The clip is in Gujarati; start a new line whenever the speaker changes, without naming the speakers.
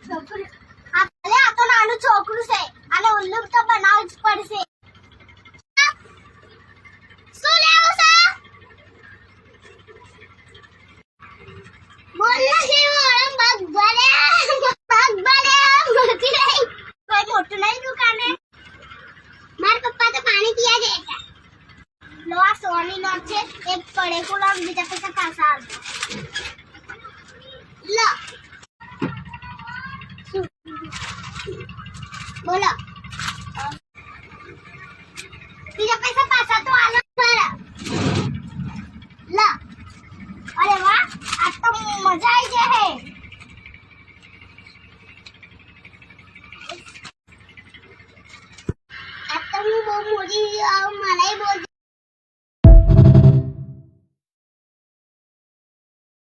છોકરું આ તો નાનું છોકરું છે અને ઉલ્લુ તો બનાવવું જ પડશે. શું લેવું છે? બોલ નથી મારા પગ ભરે મળતી નહીં. કોઈ મોટું નહીં દુકાને. મારા પપ્પા તો પાણી પીયા ગયા. લો આ સોની નોટ છે એક પડે કોલા બીજા પૈસા પાછા આવજો. લો બોલો બીજા પૈસા પાછા તો આલો.